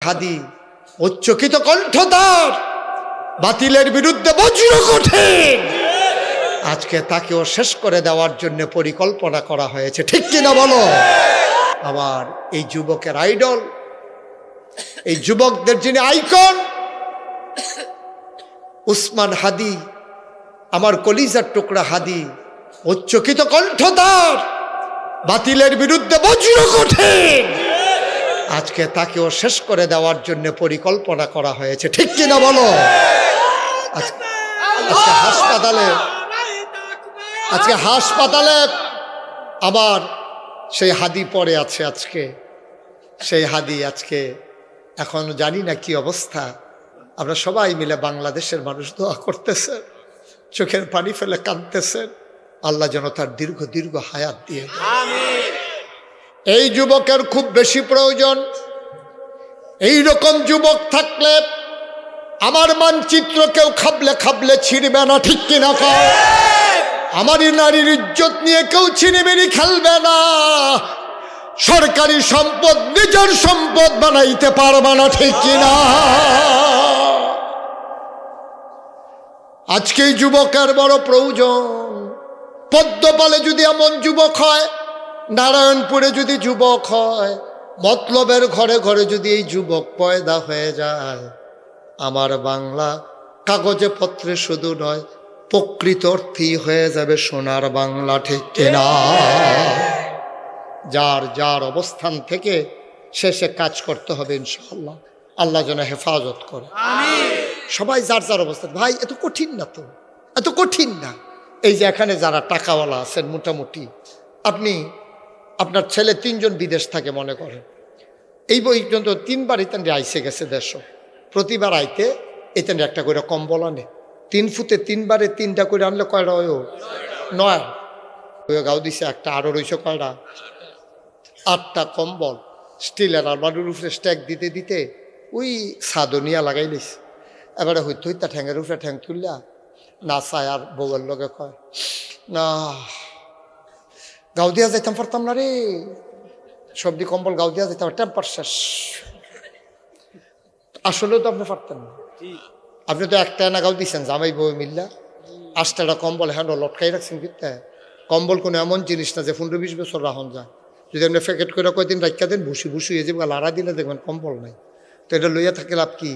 হাদি উচ্চকিত কণ্ঠতার, বাতিলের বিরুদ্ধে বজ্র কঠিন। আজকে তাকেও শেষ করে দেওয়ার জন্য পরিকল্পনা করা হয়েছে, ঠিক কিনা বলো? আবার এই যুবকের আইডল, এই যুবকদের যিনি আইকন উসমান হাদি, আমার কলিজার টুকরা হাদি, উচ্চকিত কণ্ঠতার, বাতিলের বিরুদ্ধে বজ্র কঠিন। আজকে তাকেও শেষ করে দেওয়ার জন্য পরিকল্পনা করা হয়েছে, ঠিক কিনা বলো? আজকে হাসপাতালে আবার সেই হাদি পড়ে আছে। আজকে সেই হাদি আজকে এখন জানি না কি অবস্থা। আমরা সবাই মিলে বাংলাদেশের মানুষ দোয়া করতেছেন, চোখের পানি ফেলে কাঁদতেছেন, আল্লাহ যেন তার দীর্ঘ দীর্ঘ হায়াত দিয়ে দেয়। এই যুবকের খুব বেশি প্রয়োজন। এই রকম যুবক থাকলে আমার মানচিত্র কেউ খাবলে খাবলে ছিঁড়বে না, ঠিক কিনা কও? আমারই নারীর ইজ্জত নিয়ে কেউ ছিনিমিনি খেলবে না। সরকারি সম্পদ নিজের সম্পদ বানাইতে পারবে না, ঠিক কিনা? আজকে এই যুবকের বড় প্রয়োজন। পদ্মপালে যদি এমন যুবক হয়, নারায়ণপুরে যদি যুবক হয়, মতলবের ঘরে ঘরে যদি এই যুবক পয়দা হয়ে যায়, আমার বাংলা কাগজে পত্রে শুধু নয়, প্রকৃত অর্থেই হয়ে যাবে সোনার বাংলা, ঠিক কিনা? যার যার অবস্থান থেকে শেষে কাজ করতে হবে ইনশাআল্লাহ। আল্লাহ যেন হেফাজত করে। সবাই যার যার অবস্থান। ভাই এত কঠিন না তো, এত কঠিন না। এই যে এখানে যারা টাকাওয়ালা আছেন, মোটামুটি আপনি আপনার ছেলে 3 জন বিদেশ থাকে মনে করেন, এই পর্যন্ত 3 বার ইতানরে আইসে গেছে দেশ। প্রতিবার আইতে এতেন একটা করে কম্বল আনে, 3 ফুটে 3 বারে 3টা করে আনলে কয়টা হয়? 9। গাও দিছে একটা, আরো রয়েছে কয়টা? 8টা কম্বল স্টিলের আলমারির উপরে স্ট্যাক দিতে দিতে ওই সাদনিয়া লাগাই লিস। এবারে হইতে হইতা ঠ্যাঙের উপরে ঠ্যাং তুললা না চায়, আর বউয়ের লগে কয় না গাও দিয়া যাইতাম পারতাম না রে, সবজি কম্বল গাও দিয়া যাইতাম, টেম্পার শেষ। আসলেও তো আপনি পারতেন না। আপনি তো একটা না গাও দিচ্ছেন জামাই বউ মিল্লা, 8টা কম্বল হ্যান্ড লটকাই রাখছেন। কিন্তু কম্বল কোনো এমন জিনিস না যে 15-20 বছর রাখুন যায়। যদি আপনি প্যাকেট করে কয়দিন রাখা দেন, ভুসি ভুসি হয়ে যাবে, লাড়া দিলে দেখবেন কম্বল নাই। তো এটা লইয়া থাকে লাভ কি?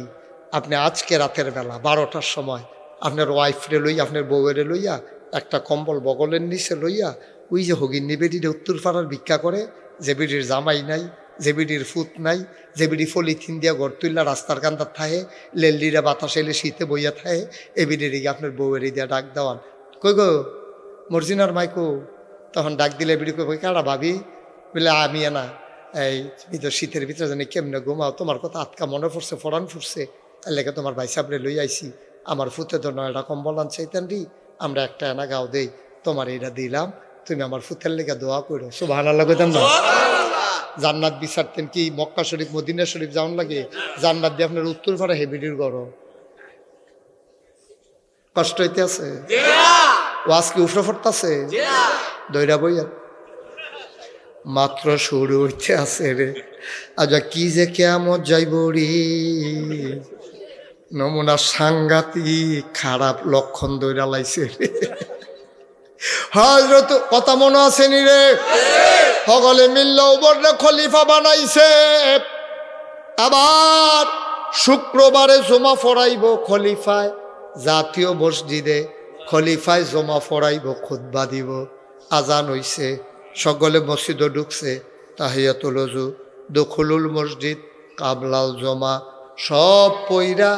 আপনি আজকে রাতের বেলা 12টার সময় আপনার ওয়াইফরে লইয়া, আপনার বউয়েরে লইয়া একটা কম্বল বগলের নিচে লইয়া, ওই যে হগিন্নি বেডিরে উত্তর পাড়ার ভিক্ষা করে, যে বেডির জামাই নাই, যে বেডির ফুট নাই, যে বেডি পলিথিন দিয়া ঘর তুললা রাস্তার কান্দার থাহে, লেল্লিরা বাতাস এলে শীতে বইয়া থাহে, এ বেডির আপনার বউয়ের দিয়া ডাক দেওয়ান, কই গো মর্জিনার মাইকো। তখন ডাক দিলে বেডি কই কারা ভাবি? বলে আমি না, এই শীতের ভিতরে জানি কেমনে ঘুমাও, তোমার কথা আটকা মনে পড়ছে, ফরান ফুটছে, তার লেগে তোমার ভাই সাবরে লই আইসি। আমার ফুতে তো 9টা কম্বল আনছে ইতানরি, আমরা একটা এনা গাও দেই, তোমার এইটা দিলাম, তুমি আমার ফুতের লেগে দোয়া করো। সুবহানাল্লাহ কইতাম না? জান্নাত বিচারতেন কি মক্কা শরীফ মদিনা শরীফ যাওয়ান লাগে? জান্নাত দিয়ে আপনার উত্তর পাড়া হেবিডির গরম কষ্ট হইতে আছে, ওয়াজ কি উফরে ফরতাছে, দইরা বইয়া মাত্র শুরু হইতে আছে রে। আচ্ছা কি যে কেমন যাইব রে, নমুনা সাংঘাতিক খারাপ লক্ষণ দইরা লাইছে রে। হযরত কথা মনে আছে নি রে? সকলে মিল্লা ওমরে খলিফা বানাইছে। আবার শুক্রবারে জমা পড়াইব খলিফায়, জাতীয় মসজিদে খলিফায় জমা পড়াইব, খুতবা দিব। আজান হইছে, সকলে মসজিদে ঢুকছে, তাহিয়াতুল ওযু, দুখুলুল মসজিদ, কাবলাল জমা সব পইরা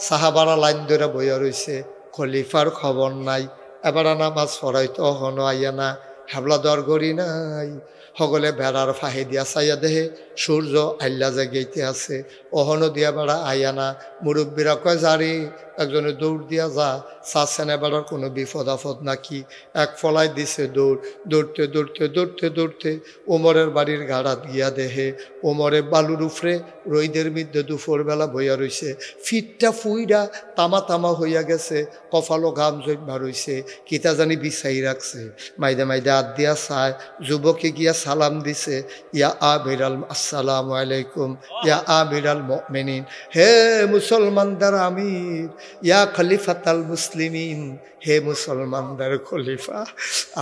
সাহাবারা লাইন ধরে বইয়া রইছে। খলিফার খবর নাই। এবার নামাজ পড়াইতো অহনো আইয়া না, হাবলা দর গড়ি নাই। সকলে বেড়ার ফাহে দিয়া চাইয়া দেহে সূর্য আল্লা জাগাইতে আছে, অহনো দিয়া বেড়া আইয়া না। মুরব্বীরা কয় জারি, একজনে দৌড় দিয়া যা, চাচ্ছেন বেড়ার কোনো বিপদ আপদ নাকি। এক ফলাই দিছে দৌড়, দৌড়তে দৌড়তে দৌড়তে দৌড়তে ওমরের বাড়ির গাড়াত গিয়া দেহে ওমরে বালুর উফরে রইদের মধ্যে দুপুরবেলা বইয়া রইছে, ফিটটা ফুইরা তামা তামা হইয়া গেছে, কপালও ঘাম জমা রইছে, কিতা জানি বিছাই রাখছে। মাইদা মাইদা হাত দিয়া চায়, যুবকে গিয়া সালাম দিছে, ইয়া আমিরাল আসসালামু আলাইকুম ইয়া আমিরাল মুমিনিন, হে মুসলমানদের আমির, ইয়া খলিফাতাল মুসলিমিন, হে মুসলমানদের খলিফা।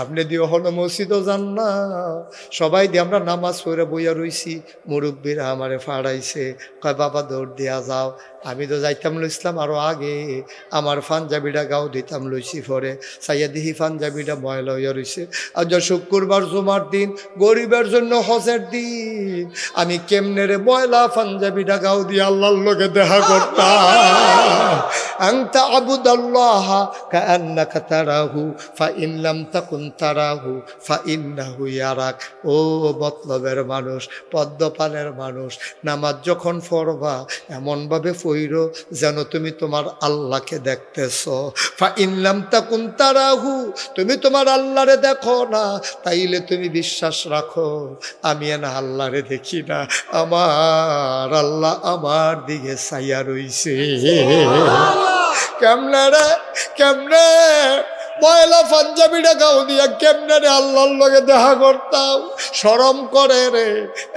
আপনি দিয়ে হন মসজিদও যান না, সবাই দিয়ে আমরা নামাজ পড়ে বইয়া রইছি, মুরব্বীরা আমারে ফাড়াইছে, কয় বাবা দৌড় দিয়া যাও। আমি তো যাইতাম লইছিলাম আরো আগে, আমার পাঞ্জাবিটা গাও দিতাম লইছি, পরে চাইয়া দিহি পাঞ্জাবিটা ময়লা হইয়া রইছে। আর যা শুক্রবার জুমার দিন, গরিবের জন্য হজের দিন, আমি কেমনে রে ময়লা পাঞ্জাবিটা গাও দিয়ে আল্লাহর লগে দেখা করতাম। আনতা আবুদাল্লাহ কাআন্নাকা তারাহু ফাইন লাম তাকুন তারাহু ফাইন্নাহু ইয়ারাক। ও মতলবের মানুষ, পদ্মপানের মানুষ, নামাজ যখন পড়বা এমনভাবে পড়ো যেন তুমি তোমার আল্লাহকে দেখতেছ। ফাইন লাম তাকুন তারাহু, তুমি তোমার আল্লাহরে দেখো না, তাইলে তুমি বিশ্বাস রাখো আমি না আল্লাহরে দেখি না, আমার আল্লাহ আমার দিকে চাইয়া রইছে। কেমনে রে, কেমনে ময়লা পাঞ্জাবিটা গাও দিয়া কেমনে রে আল্লাহর লগে দেখা করতাম, শরম করে রে।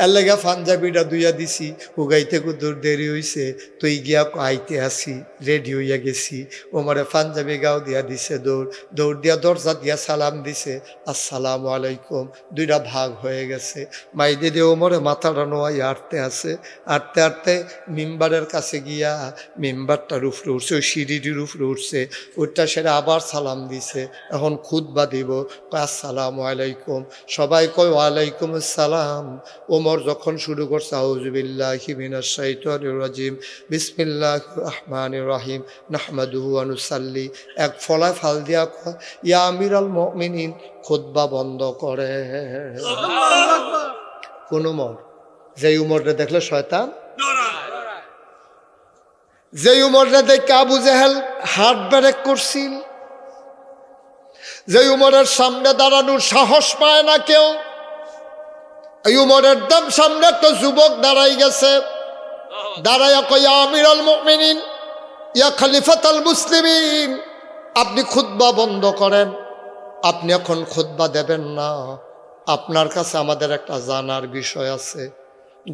এর লেগে পাঞ্জাবিটা দুইয়া দিছি, হুগাইতে কুদুর দেরি হইছে, তুই গিয়া আইতে আসি, রেডি হইয়া গেছি। ওমারে পাঞ্জাবি গাও দিয়া দিছে, দৌড় দিয়া দরজা দিয়া সালাম দিছে, আসসালামু আলাইকুম। দুইটা ভাগ হয়ে গেছে। মাইদে দিয়ে ওমরে মাথাটা নোয়াই আটতে আছে, আটতে আটতে মিম্বারের কাছে গিয়া মিম্বারটার উপরে উঠছে, ওই সিঁড়িটির উপরে উঠছে, ওইটা সেটা আবার সালাম দিছে। এখন খুতবা দিব, আসসালামু আলাইকুম, সবাই কয় ওয়ালাইকুম আসসালাম। ওমর যখন শুরু করছে, আউযু বিল্লাহি মিনাশ শাইতানির রাজিম বিসমিল্লাহির রহমানির রহিম নাহমাদুহু ওয়া নুসাল্লি, এক ফলায় ফাল দিয়া কয় ইয়া আমিরাল মুমিনিন, খুতবা বন্ধ করে। কোন উমর? যে উমররে দেখলে শয়তান, যে উমররে দেখে আবু জেহেল হার্ট ব্রেক করছিল, যে উমরের সামনে দাঁড়ানোর সাহস পায় না কেউ, এই উমরের দম সামনে একটা যুবক দাঁড়াই গেছে, দাঁড়াইয়া কয় ইয়া আমিরাল মুমিনিন ইয়া খলিফাতাল মুসলিমিন, আপনি খুতবা বন্ধ করেন, আপনি এখন খুতবা দেবেন না, আপনার কাছে আমাদের একটা জানার বিষয় আছে।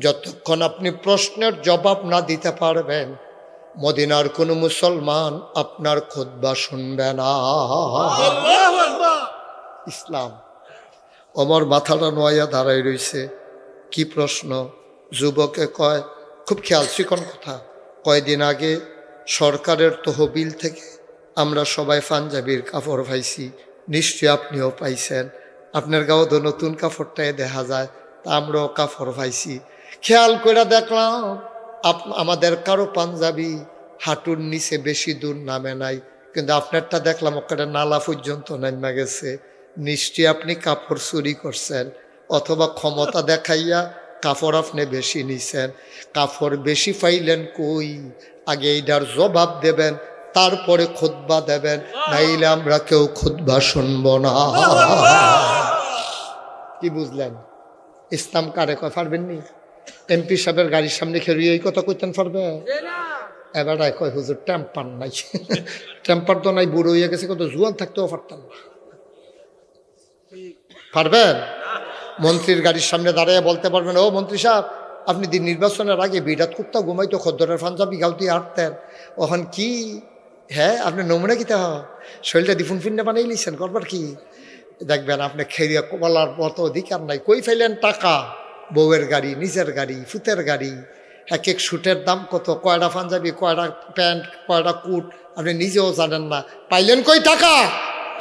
যতক্ষণ আপনি প্রশ্নের জবাব না দিতে পারবেন, মদিনার কোনো মুসলমান আপনার খুতবা শুনবে না। ইসলাম। ওমর মাথাটা নোয়াইয়া দাঁড়াই রইছে, কি প্রশ্ন? যুবকে কয়, খুব খেয়াল চিকন কথা, কয়দিন আগে সরকারের তহবিল থেকে আমরা সবাই পাঞ্জাবির কাপড় পাইছি, নিশ্চয়ই আপনিও পাইছেন, আপনার গাও তো নতুন কাপড়টাই দেখা যায়, তা আমরাও কাপড় পাইছি। খেয়াল করে দেখলাম আমাদের কারো পাঞ্জাবি হাঁটুর নিচে বেশি দূর নামে নাই, কিন্তু আপনারটা দেখলাম ওখানে নালা পর্যন্ত নামা গেছে। নিশ্চয়ই আপনি কাপড় চুরি করছেন, অথবা ক্ষমতা দেখাইয়া কাপড় আপনি বেশি নিছেন। কাপড় বেশি পাইলেন কই, আগে এইটার জবাব দেবেন, তারপরে খুতবা দেবেন, নাইলে আমরা কেউ খুতবা শুনব না। কি বুঝলেন? ইসলাম কারে কয় পারবেননি? এমপি সাহেবের গাড়ির সামনে খেয়ে এই কথা কইতেন পারবে? এবার কয় হুজুর টেম্পার নাই, টেম্পার তো নাই, বুড়ো হয়ে গেছে, কত জুয়ান থাকতেও পারতাম না। পারবেন? মন্ত্রীর গাড়ির সামনে দাঁড়িয়ে বলতে পারবেন, ও মন্ত্রী সাহেব, আপনি দিন নির্বাচনের আগে বিরাট কুত্তা ঘুমাইতো, খদ্দরের পাঞ্জাবি গাউতি হাঁটতেন, ওখান কি? হ্যাঁ, আপনি নমুনা কিতে হয়, শরীরটা দিফুন ফিন্নে বানাই লিছেন, করবার কি? দেখবেন আপনি খেয়ে বলার মতো অধিকার নাই। কই ফেলেন টাকা? বউয়ের গাড়ি, নিজের গাড়ি, ফুতের গাড়ি, এক এক শুটের দাম কত, কয়টা পাঞ্জাবি, কয়টা প্যান্ট, কয়টা কুট, আপনি নিজেও জানেন না। পাইলেন কই টাকা?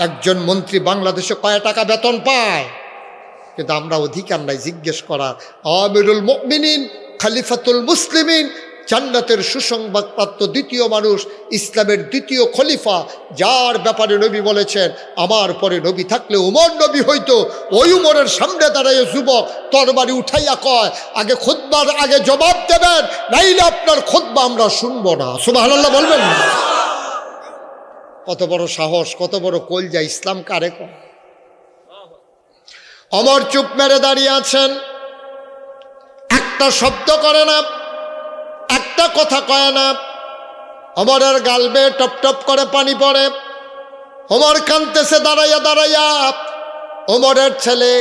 একজন মন্ত্রী বাংলাদেশে কয় টাকা বেতন পায়? কিন্তু আমরা অধিকার নাই জিজ্ঞেস করার। আমিরুল মুমিনিন, খলিফাতুল মুসলিমিন, জান্নাতের সুসংবাদপ্রাপ্ত দ্বিতীয় মানুষ, ইসলামের দ্বিতীয় খলিফা, যার ব্যাপারে নবী বলেছেন আমার পরে নবী থাকলে উমর নবী হইতো, ওই উমরের সামনে দাঁড়ায় যুবক তরবারি উঠাইয়া কয়, আগে খুতবার আগে জবাব দেবেন, নাইলে আপনার খুতবা আমরা শুনবো না। সুবহানাল্লাহ বলবেন না? কত বড় সাহস, কত বড় কলজা! ইসলাম কারে কয়? ওমর চুপ মেরে দাঁড়িয়ে আছেন, একটা শব্দ করে না, একটা কথা কয় না। ওমরের গাল বেয়ে টপ টপ করে পানি পড়ে। ওমর কাঁদতেছে দাঁড়াইয়া দাঁড়াইয়া। ওমরের ছেলে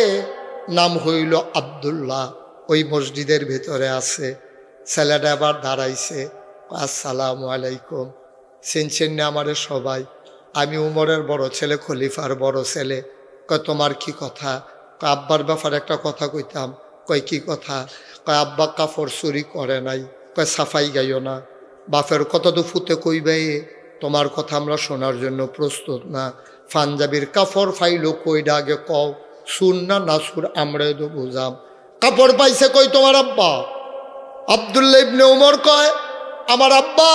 নাম হইল আব্দুল্লাহ, ওই মসজিদের ভিতরে আছে। ছেলেটা আবার দাঁড়াইছে, আসসালামু আলাইকুম। চিনছেন না আমারে সবাই? আমি উমরের বড় ছেলে, খলিফার বড় ছেলে। কয় তোমার কি কথা? কয় আব্বার ব্যাপারে একটা কথা কইতাম। কয় কি কথা? কয় আব্বা কাপড় চুরি করে নাই। কয় সাফাই গাইও না। বাপের কথা তো ফুতে কইবে, তোমার কথা আমরা শোনার জন্য প্রস্তুত না। পাঞ্জাবির কাপড় ফাইলো কইডা আগে কও, সুর না নাসুর আমরা তো বুঝাম। কাপড় পাইছে কই তোমার আব্বা? আব্দুল্লাহ ইবনে উমর কয় আমার আব্বা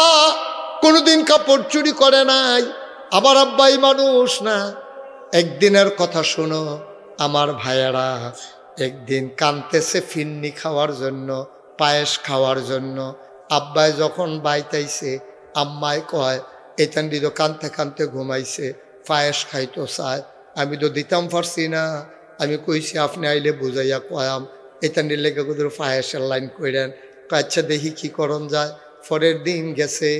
কোনোদিন কাপড় চুরি করে নাই, আমার আব্বাই মানুষ না। একদিনের কথা শোনো আমার ভাইয়েরা, একদিন কানতেছে ফিন্নি খাওয়ার জন্য, পায়েস খাওয়ার জন্য। আব্বাই যখন বাইতাইছে, আম্মায় কয় এতান্ডি তো কানতে কানতে ঘুমাইছে, পায়েস খাইতো চায়। আমি তো দিতাম পারছি না। আমি কইছি আপনি আইলে বুঝাইয়া কয়াম, এতান্ডির লেগে কোথাও পায়েসের লাইন কইরেন। আচ্ছা দেখি কি করণ যায়। পরের দিন গেছে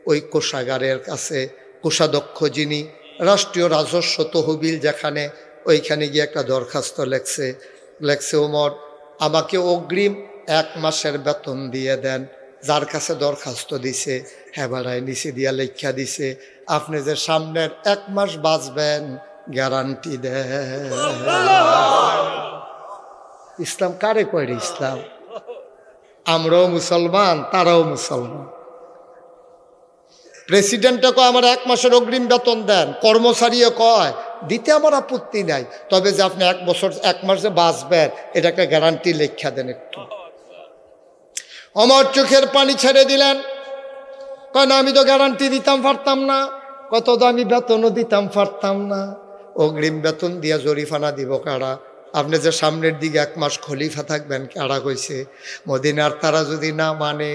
ওই কোষাগারের কাছে, কোষাধ্যক্ষ যিনি, রাষ্ট্রীয় রাজস্ব তহবিল যেখানে, ওইখানে গিয়ে একটা দরখাস্ত লেখছে ওমর আমাকে অগ্রিম 1 মাসের বেতন দিয়ে দেন। যার কাছে দরখাস্ত দিছে হেবারায় নিচে দিয়া লেখা দিছে আপনি যে সামনের 1 মাস বাঁচবেন গ্যারান্টি দেন। ইসলাম কারে কয় রে ইসলাম? আমরাও মুসলমান, তারাও মুসলমান। প্রেসিডেন্টে কয় আমার 1 মাসের অগ্রিম বেতন দেন, কর্মচারীও কয় দিতে আমার আপত্তি নাই, তবে যে আপনি 1 মাস যে বাঁচবেন এটা একটা গ্যারান্টি লেখা দেন একটু। আমার চোখের পানি ছেড়ে দিলেন। কয় না আমি তো গ্যারান্টি দিতাম পারতাম না, কত দামি বেতনও দিতাম পারতাম না। অগ্রিম বেতন দিয়া জরিফানা দিব কারা? আপনি যে সামনের দিকে 1 মাস খলিফা থাকবেন কারা কইছে? মদিনার তারা যদি না মানে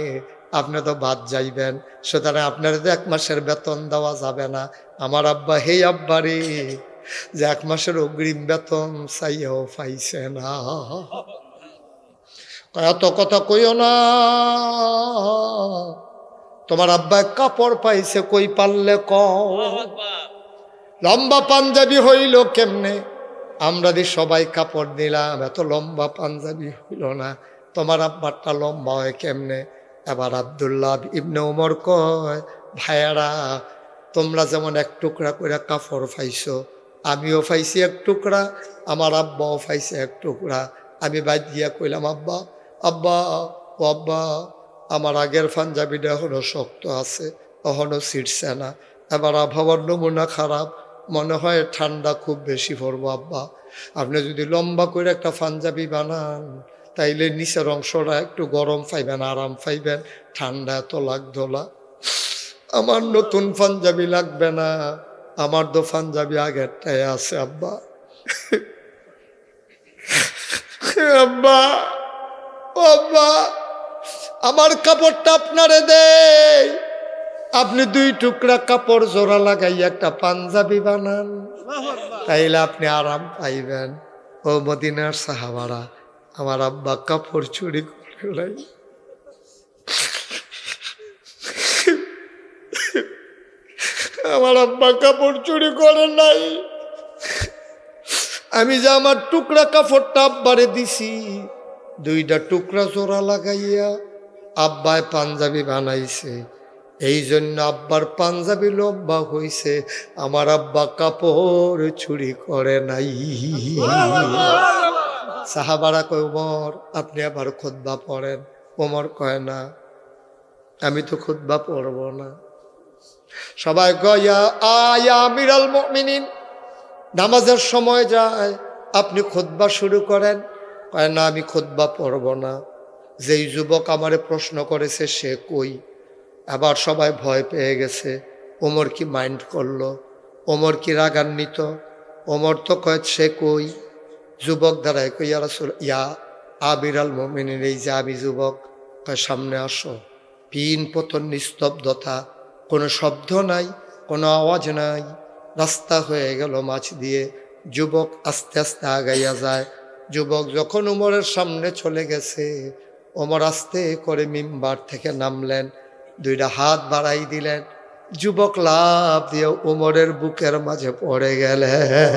আপনি তো বাদ যাইবেন। সুতরাং আপনার যে 1 মাসের বেতন দেওয়া যাবে না। আমার আব্বা হেই আব্বা রে, যে 1 মাসের অগ্রিম বেতন চাইয়াও পাইছে না। এত কথা কইও না, তোমার আব্বা কাপড় পাইছে কই পারলে কও। লম্বা পাঞ্জাবি হইল কেমনে? আমরা যে সবাই কাপড় দিলাম, এত লম্বা পাঞ্জাবি হইল না, তোমার আব্বারটা লম্বা হয় কেমনে? এবার আব্দুল্লাহ ইবনে উমর কয় ভাইয়ারা তোমরা যেমন 1 টুকরা করে কাপড় পাইছো, আমিও পাইছি 1 টুকরা, আমার আব্বাও পাইছে 1 টুকরা। আমি বাদ দিয়া কইলাম আব্বা আব্বা ও আব্বা, আমার আগের পাঞ্জাবিটা এখনো শক্ত আছে, এখনো ছিটছে না। এবার আবহাওয়ার নমুনা খারাপ, মনে হয় ঠান্ডা খুব বেশি পড়বো আব্বা। আপনি যদি লম্বা করে একটা পাঞ্জাবি বানান তাইলে নিচের অংশটা একটু গরম পাইবেন, আরাম পাইবেন, ঠান্ডা এত লাগতো না। আমার নতুন পাঞ্জাবি লাগবে না, আমার তো পাঞ্জাবি আগেরটাই আছে আব্বা। আব্বা আব্বা আমার কাপড়টা আপনারে দেই, আপনি 2 টুকরা কাপড় জোড়া লাগাই একটা পাঞ্জাবি বানান, তাইলে আপনি আরাম পাইবেন। ও মদিনার সাহাবারা, আমার আব্বা কাপড় চুরি করে, আমার আব্বা কাপড় চুরি করে নাই। আমি যে আমার টুকরা কাপড়টা আব্বারে দিছি, 2টা টুকরা জোড়া লাগাইয়া আব্বায় পাঞ্জাবি বানাইছে। এই জন্য আব্বার পাঞ্জাবি লম্বা হইছে, আমার আব্বা কাপড় চুরি করে নাই। সাহাবারা কয় ওমর আপনি আবার খুতবা পড়েন। ওমর কয় না আমি তো খুতবা পড়ব না। সবাই কয় আয়া আমিরাল মুমিনিন, নামাজের সময় যায় আপনি খুতবা শুরু করেন। কয় না আমি খুতবা পড়ব না। যেই যুবক আমারে প্রশ্ন করেছে সে কই? আবার সবাই ভয় পেয়ে গেছে। ওমর কি মাইন্ড করলো? ওমর কি রাগান্বিত? ওমর তো কয় সে কই? যুবক দ্বারাই কই ইয়া রাসূল ইয়া আমিরাল মুমিনিন, এই যে আমি যুবক। কয় সামনে আসো। পিন পতন নিস্তব্ধতা, কোনো শব্দ নাই, কোনো আওয়াজ নাই। রাস্তা হয়ে গেল মাছ দিয়ে। যুবক আস্তে আস্তে আগাইয়া যায়। যুবক যখন ওমরের সামনে চলে গেছে, ওমর আস্তে করে মিম্বার থেকে নামলেন, 2টা হাত বাড়াই দিলেন। যুবক লাফ দিয়ে ওমরের বুকের মাঝে পড়ে গেলেন।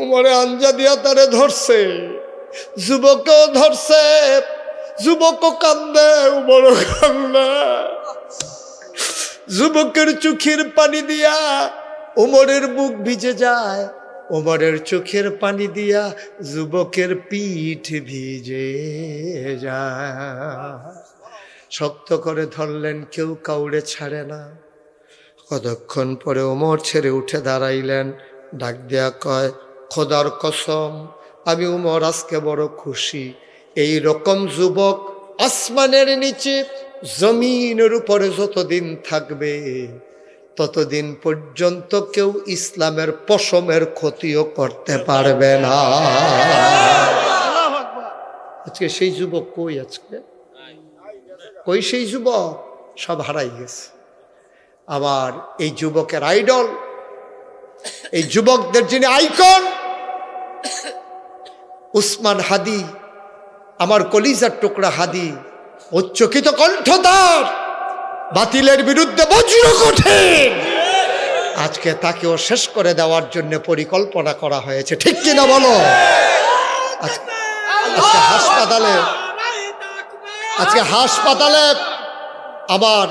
উমরে আঞ্জা দিয়া তারে ধরছে, যুবকও ধরছে, যুবকও কান্দে, উমরও কান্দে। যুবকের চোখের পানি দিয়া উমরের বুক ভিজে যায়, উমরের চোখের পানি দিয়া যুবকের পিঠ ভিজে যায়। শক্ত করে ধরলেন, কেউ কাউরে ছাড়ে না। কতক্ষণ পরে উমর ছেড়ে উঠে দাঁড়াইলেন, ডাক দেয়া কয়, খোদার কসম আমি উমর আজকে বড় খুশি। এই রকম যুবক আসমানের নিচে জমিনের উপরে যতদিন থাকবে ততদিন পর্যন্ত কেউ ইসলামের পশমের ক্ষতিও করতে পারবে না। আজকে সেই যুবক কই? আজকে কই সেই যুবক? সব হারাই গেছে। আবার এই যুবকের আইডল, এই যুবকদের যিনি আইকন, উসমান হাদি, আমার কলিজার টুকরা হাদি, উচ্চকিত কণ্ঠদার, বাতিলের বিরুদ্ধে বজ্র কঠিন। আজকে তাকেও শেষ করে দেওয়ার জন্য পরিকল্পনা করা হয়েছে, ঠিক কিনা বলো? আজকে হাসপাতালে আবার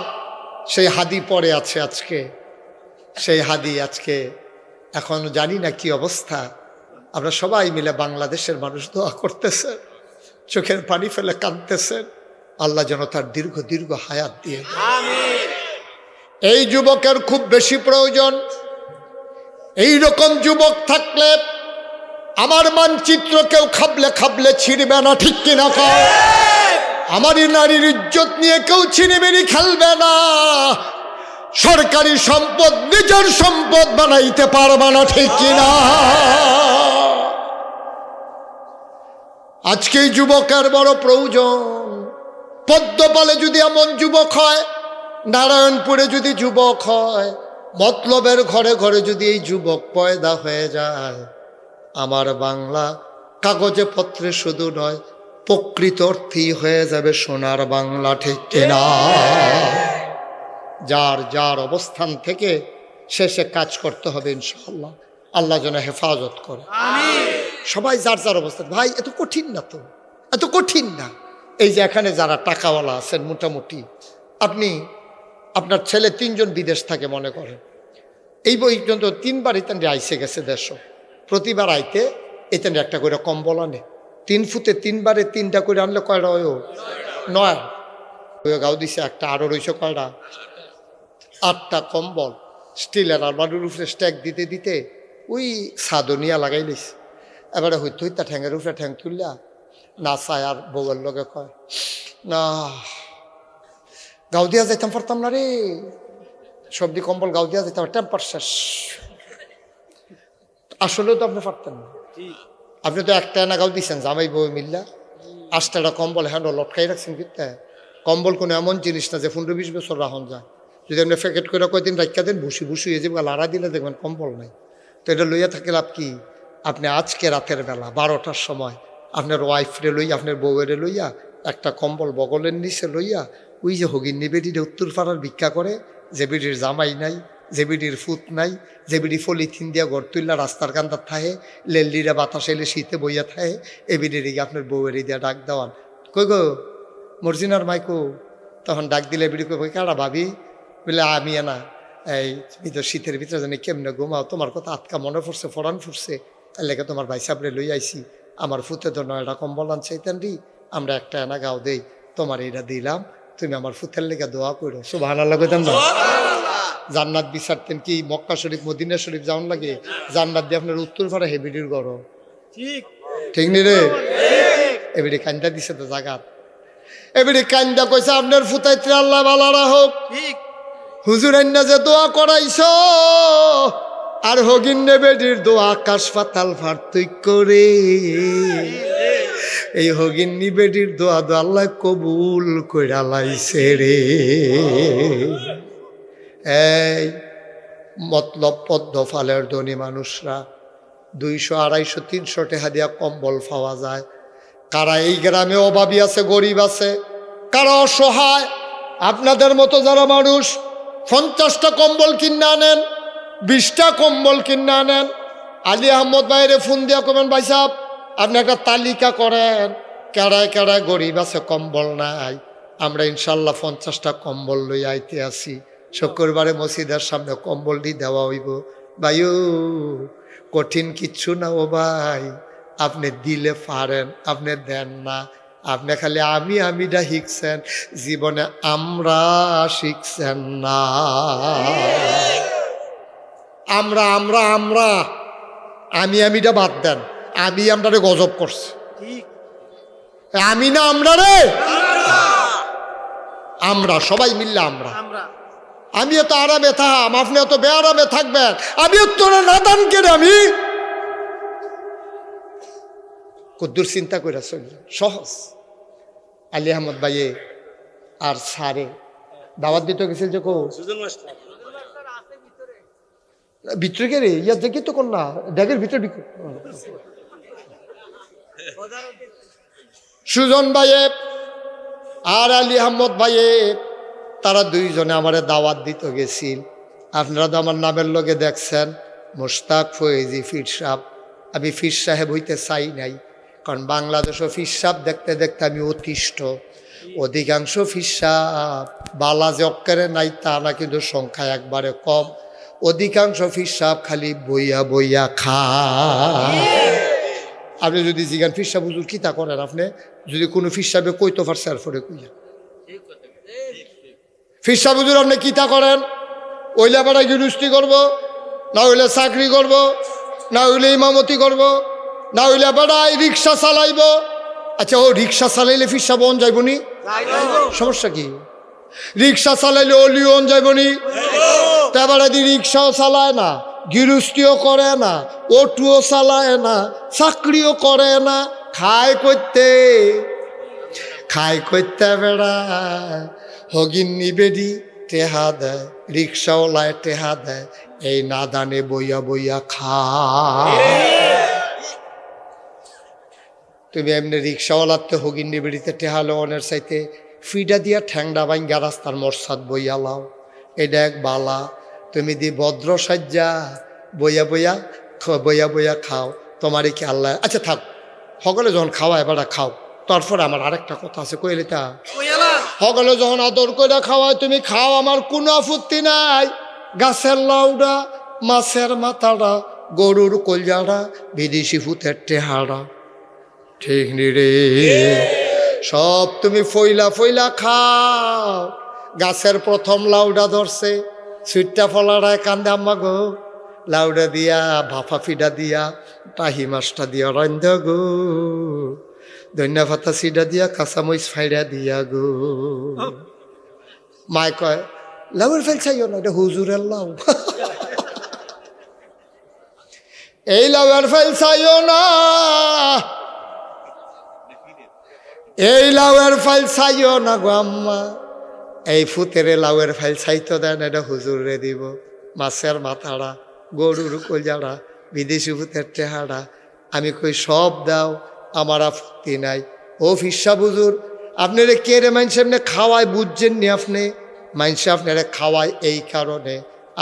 সেই হাদি পড়ে আছে। আজকে সেই হাদি আজকে এখন জানি না কি অবস্থা। আমরা সবাই মিলে বাংলাদেশের মানুষ দোয়া করতেছেন, চোখের পানি ফেলে কাঁদতেছেন, আল্লাহ যেন তার দীর্ঘ দীর্ঘ হায়াত দিয়ে দেন। এই যুবকের খুব বেশি প্রয়োজন। এই রকম যুবক থাকলে আমার মানচিত্র কেউ খাবলে খাবলে ছিঁড়বে না, ঠিক কিনা কও? আমারই নারীর ইজ্জত নিয়ে কেউ ছিনিমিনি খেলবে না। সরকারি সম্পদ নিজের সম্পদ বানাইতে পারবে না, ঠিক কিনা? আজকে যুবকের বড় প্রয়োজন। পদ্মপালে যদি এমন যুবক হয়, নারায়ণপুরে যদি যুবক হয়, মতলবের ঘরে ঘরে যদি এই যুবক পয়দা হয়ে যায়, আমার বাংলা কাগজে পত্রে শুধু নয়, প্রকৃত অর্থেই হয়ে যাবে সোনার বাংলা, ঠিক কিনা? যার যার অবস্থান থেকে শেষে কাজ করতে হবে ইনশাআল্লাহ। আল্লাহ যেন হেফাজত করে। সবাই যার যার অবস্থান। ভাই এত কঠিন না তো, এত কঠিন না। এই যে এখানে যারা টাকাওয়ালা আছেন, মোটামুটি আপনি, আপনার ছেলে 3 জন বিদেশ থাকে মনে করেন, এই পর্যন্ত 3 বার ইতানরে আইসে গেছে দেশ। প্রতিবার আইতে ইতানরে একটা করে কম্বল আনে। 3 ফুটে 3 বারে 3টা করে আনলে কয়টা হয়? 9। গাও দিছে একটা, আরো রয়েছে কয়টা? 8টা কম্বল স্টিলের আলমারির উপরে স্ট্যাক দিতে দিতে ওই সাদনিয়া লাগাই লিস। এবারে হইতে হইতা ঠ্যাঙের উপরে ঠ্যাং তুললা না চায়, আর বউয়ের লগে কয়, না গাও দিয়া যাইতাম পারতাম না রে, সবজি কম্বল গাও দিয়া যাইতাম, টেম্পার শেষ। আসলেও তো আপনি পারতেন না। আপনি তো একটা না গাও দিচ্ছেন জামাই বউ মিল্লা, 8টা কম্বল হ্যান্ড লটকাই রাখছেন। কিন্তু কম্বল কোনো এমন জিনিস না যে 15-20 বছর রাখুন যায়। যদি আপনি প্যাকেট করে কয়দিন রাখা দেন, ভুসি ভুসি হয়ে যাবে, লাড়া দিলে দেখবেন কম্বল নাই। তো এটা লইয়া থাকে লাভ কি? আপনি আজকে রাতের বেলা 12টার সময় আপনার ওয়াইফরে লইয়া, আপনার বউয়েরে লইয়া একটা কম্বল বগলের নিচে লইয়া, ওই যে হগিন্নি বেডিরে উত্তর পাড়ার ভিক্ষা করে, যে বেডির জামাই নাই, যে বেডির ফুট নাই, যে বেডি পলিথিন দিয়া ঘর তুললা রাস্তার কান্দার থাহে, লেল্লিরা বাতাস এলে শীতে বইয়া থাহে, এ বেডিরে গিয়ে আপনার বউয়ের দিয়া ডাক দেওয়ান, কই গো মর্জিনার মাইকো। তখন ডাক দিলে বেডি কই, কারা ভাবি? বলে আমি না, এই তুমি তো শীতের ভিতরে জানি কেমনে ঘুমাও, তোমার কথা আটকা মনে পড়ছে, ফরান ফুটছে, তার লেগে তোমার ভাই সাবরে লই আইসি। আমার ফুতে তো 9টা কম্বল আনছে ইতানরি, আমরা একটা এনা গাও দেই, তোমার এইটা দিলাম, তুমি আমার ফুতের লেগে দোয়া করো। সুবহানাল্লাহ কইতাম না? জান্নাত বিচারতেন কি মক্কা শরীফ মদিনা শরীফ যাওয়ান লাগে? জান্নাত দিয়ে আপনার উত্তর পাড়া হেবিডির গড়, ঠিক নি রে? এবিডি কান্দা দিছে তো জাগাত, এবিডি কান্দা কইছে আপনার ফুতাইতে আল্লাহ বালারা হোক। হুজুর আন্না যে দোয়া করাইছ, আর হগিন্নে বেডির দোয়া আকাশ পাতাল পার্থক্য রে। এই হগিন্নি বেডির দোয়া দো আল্লাহ কবুল কইরা লাইছে রে। এই মতলব পদ্মফালের ধনী মানুষরা 200, 250, 300 টাকা দিয়া কম্বল পাওয়া যায়। কারা এই গ্রামে অভাবী আছে, গরিব আছে, কারা অসহায়, আপনাদের মতো যারা মানুষ 50টা কম্বল কিনে আনেন, 20টা কম্বল কিনে আনেন, আলী আহমদ ভাইরে ফোন দিয়া কবেন ভাই সাহেব আপনি একটা তালিকা করেন কেড়ায় কেড়ায় গরিব আছে কম্বল নাই, আমরা ইনশাল্লাহ 50টা কম্বল লই আইতে আসি, শুক্রবারে মসজিদের সামনে কম্বলটি দেওয়া হইব। ভাইও কঠিন কিচ্ছু না ও ভাই, আপনি দিলে পারেন, আপনি দেন না, আপনি খালি আমিটা শিখছেন, জীবনে আমরা শিখছেন না। আমরা আমিটা বাদ দেন, আমরারে গজব করছে, আমি না আমরা রে, আমরা সবাই মিললে আমরা। আমি এত আরামে থাম, আপনি এত বেআরামে থাকবেন, আমি তোরা নাদান কেন, আমি কদ্দুর চিন্তা করে চলল সহজ। আলী আহমদ ভাইয়ে আর সারে দাওয়াত দিতে গেছিল যে ভিতরে কে রে ইয়ার দেখি তো কোন না ড্যাগের ভিতরে সুজন ভাইয়ে আর আলী আহমদ ভাইয়ে তারা দুইজনে আমারে দাওয়াত দিতে গেছিল। আপনারা তো আমার নামের লগে দেখছেন মোশতাক ফয়েজি ফির সাহেব। আমি ফির সাহেব হইতে চাই নাই, কারণ বাংলাদেশও ফির সাহেব দেখতে দেখতে আমি অতিষ্ঠ। অধিকাংশ ফির সাহেব বালা যে অক্কারে নাই তা না, কিন্তু সংখ্যা একবারে কম। অধিকাংশ ফির সাহেব খালি বইয়া বইয়া খায়। আপনি যদি জিগান ফির সাহেব হুজুর কি তা করেন, আপনি যদি কোনো ফির সাহেবে কইতো পারছে আর পরে কইয়া ফির সাহেব হুজুর আপনি কি তা করেন, ওইলে আবার গৃহস্থী করবো, না হইলে চাকরি করব, না হইলে ইমামতি করব, না হইলে বেড়াই রিক্সা চালাইব। আচ্ছা ও রিক্সা চালাইলে ফিরসা বন যাইবনি, সমস্যা কি? রিক্সা চালাইলে অলিও যাইবনি, তারপরে রিক্সাও চালায় না, গৃহস্থীও করে না, অটোও চালায় না, চাকরিও করে না, খায় করতে বেড়ায়। হগিন্নি বেডি টেহা দেয়, রিক্সাওয়ালায় টেহা দেয়, এই নাদানে বইয়া বইয়া তুমি এমনি রিক্সাওয়ালার তো হগিন্নি বেড়িতে টেহালো অনের চাইতে ফিডা দিয়া ঠ্যাংডা বাইঙ্গা রাস্তার মরসাদ বইয়া লাও, এটা এক বালা। তুমি দি ভদ্র সাজ্জা বইয়া বইয়া খাও, তোমারই কি আল্লাহ। আচ্ছা থাক, সকলে যখন খাওয়া এবার খাও, তারপরে আমার আরেকটা কথা আছে কইলে তা সকলে যখন আদর করে খাওয়ায় তুমি খাও, আমার কোনো আপত্তি নাই। গাছের লাউডা, মাছের মাথাটা, গরুর কলজাড়া, বিদেশি ফুতের টেহাড়া, ঠিক নি রে, সব তুমি ফইলা খাও। গাছের প্রথম লাউডা ধরছে, সুইটটা ফলাড়ায় কান্দে আম্মা গো, লাউডা দিয়া ভাফা ফিডা দিয়া টাহি মাছটা দিয়া রান্ধ গো, ধনিয়া পাতা সিডা দিয়া কাঁচামরিচ ফাইডা দিয়া গো। মায় কয় লাউয়ের ফেল চাইও না, এটা হুজুরের লাউ। এই লাউয়ের ফেল চাইও না, এই লাউয়ের ফাইল চাইও না গো আম্মা, এই ফুতেরে লাউয়ের ফাইল চাইতো দেন, এটা হুজুরে দিব। মাছের মাথাড়া, গরুর কলজাড়া, বিদেশি ফুতের টেহাড়া, আমি কই সব দাও, আমার আপত্তি নাই। ও ফিরসা হুজুর আপনারে কে রে মাইনসে আপনি খাওয়ায় বুঝছেন নি, আপনি মাইনসে আপনারে খাওয়ায় এই কারণে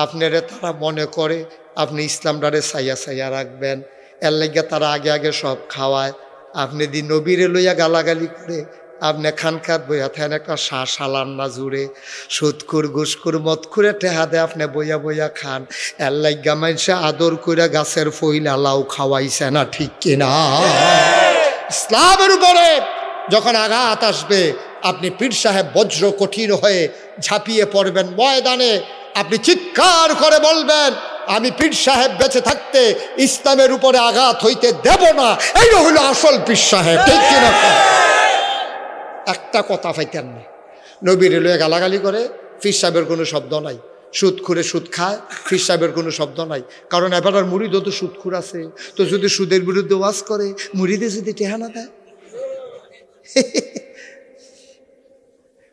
আপনারে তারা মনে করে আপনি ইসলামটারে সাইয়া রাখবেন, এর লাগিয়া তারা আগে সব খাওয়ায়। আপনি দি নবীরে লইয়া গালাগালি করে আপনি খানকাত বইয়া থাকেন, একটা শালান না জুড়ে সুদকুর ঘুসকুর মদকুরে টেহা দে আপনি বইয়া খান, এর লাগিয়া মাইনসে আদর করে গাছের ফইলা লাউ খাওয়াইছে না, ঠিক কিনা? ইসলামের উপরে যখন আঘাত আসবে আপনি পীর সাহেব বজ্র কঠিন হয়ে ঝাঁপিয়ে পড়বেন ময়দানে, আপনি চিৎকার করে বলবেন আমি পীর সাহেব বেঁচে থাকতে ইসলামের উপরে আঘাত হইতে দেব না। এই হলো আসল পীর সাহেব, ঠিক কিনা? একটা কথা পাইতেন না, নবীর লয়ে গালাগালি করে পীর সাহেবের কোনো শব্দ নাই, সুদ খুরে সুদ খায় পীর সাহেবের কোনো শব্দ নাই, কারণ এবার আর মুরিদও তো সুদখুর আছে, তো যদি সুদের বিরুদ্ধে ওয়াজ করে মুরিদে যদি টেহানা দেয়।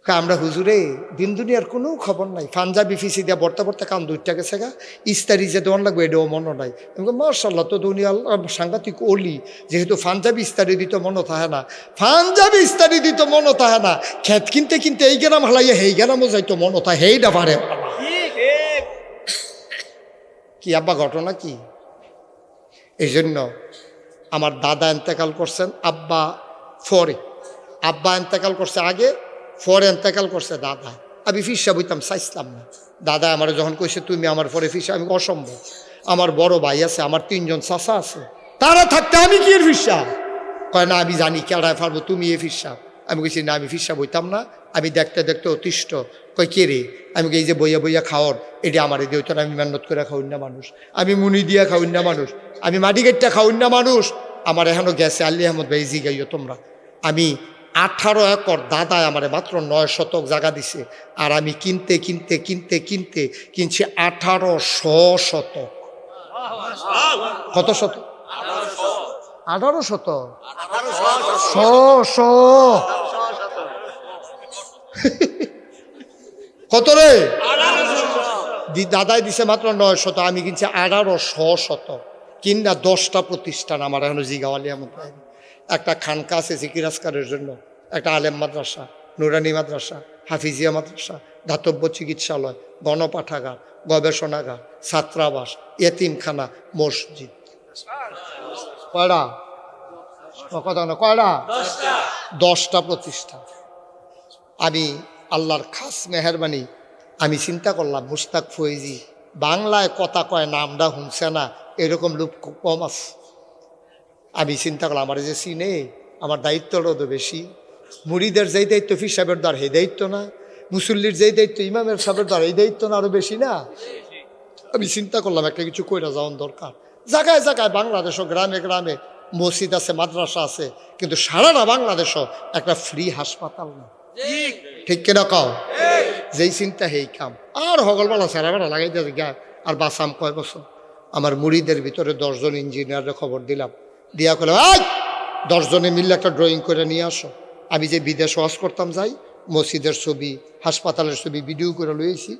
আমরা হুজুরে দিন দুনিয়ার কোনো খবর নাই, পাঞ্জাবি ফিসি দিয়া বর্তা কাম দুইটা গেছে গা, ইস্তারি যে দোয়ান লাগবে এটাও মনে নাই। মার্শাল্লাহ তো দুনিয়া সাংঘাতিক অলি, যেহেতু পাঞ্জাবি ইস্তারি দিত মনে থাকে না, পাঞ্জাবি ইস্তারি দিত মনে থাকে না, খেত কিনতে এই গ্রাম হালাইয়া সেই গ্রামও যাইতো মনে থাকে, সেইটা পারে কি আব্বা ঘটনা কি? এই জন্য আমার দাদা এন্তেকাল করছেন আব্বা ফরে, আব্বা এন্তেকাল করছে আগে, ফরে এন্তেকাল করছে দাদা। আমি ফিসা বইতাম চাইছিলাম না। দাদা আমার যখন কইছে তুমি আমার পরে ফিসা, আমি অসম্ভব, আমার বড় ভাই আছে, আমার 3 জন চাচা আছে, তারা থাকতে আমি কি এর ফিসা? কয় না আমি জানি কেডায় পারবো, তুমি এ ফিসা। আমি কইছি না আমি ফিসা বইতাম না, আমি দেখতে দেখতে অতিষ্ঠ। কয় কে রে? আমি এই যে বইয়া বইয়া খাওয়ার এটা আমার এদি হইতো না, আমি মেহনত করে খাওয়াই না মানুষ, আমি মুনি দিয়া খাওয়াই না মানুষ, আমি মাটি গেটটা খাওয়াই না মানুষ। আমার এখনো গেছে আলী আহমদ ভাই জিগাইও তোমরা, আমি 18 একর দাদায় আমার মাত্র 9 শতক জায়গা দিছে, আর আমি কিনতে কিনতে কিনতে কিনতে কিনছি 1800 শতক। কত শতক? 18 শতক। কত রে? দাদাই দিছে মাত্র 9 শত, আমি কিনছি 1800 শতক। কিনা 10টা প্রতিষ্ঠান আমার এখনো জিগাওয়ালি আমার একটা খানকা আছে জিকিরাজকারের জন্য, একটা আলেম মাদ্রাসা, নুরানি মাদ্রাসা, হাফিজিয়া মাদ্রাসা, ধাতব্য চিকিৎসালয়, গণপাঠাগার, গবেষণাগার, ছাত্রাবাস, এতিমখানা, মসজিদ। কয়টা? কথা না, কয়টা? 10টা প্রতিষ্ঠান। আমি আল্লাহর খাস মেহরবানি, আমি চিন্তা করলাম মুশতাক ফৈজি বাংলায় কথা কয়, নামটা শুনছে না এরকম লোক খুব কম আছে। আমি চিন্তা করলাম আমার যে চিনে, আমার দায়িত্বটাও তো বেশি। মুড়িদের যেই দায়িত্ব ফির সাহেবের দ্বার এই দায়িত্ব না, মুসল্লির যেই দায়িত্ব ইমামের সাহেবের দ্বার এই দায়িত্ব না আরো বেশি না? আমি চিন্তা করলাম একটা কিছু কইরা যাওয়ার দরকার। জায়গায় জায়গায় বাংলাদেশও গ্রামে গ্রামে মসজিদ আছে, মাদ্রাসা আছে, কিন্তু সারাটা বাংলাদেশও একটা ফ্রি হাসপাতাল না। ঠিক কিনা কাও? যেই চিন্তা হেই কাম। আর হগলবেলা সারাবেলা লাগাই দিয়ে গা আর বাসাম কয় বছর। আমার মুড়িদের ভিতরে 10 জন ইঞ্জিনিয়ারের খবর দিলাম, দিয়া করলাম 10 জনে মিললে একটা ড্রয়িং করে নিয়ে আসো। আমি যে বিদেশ ওয়াজ করতাম যাই, মসজিদের ছবি, হাসপাতালের ছবি ভিডিও করে লইয়েছি,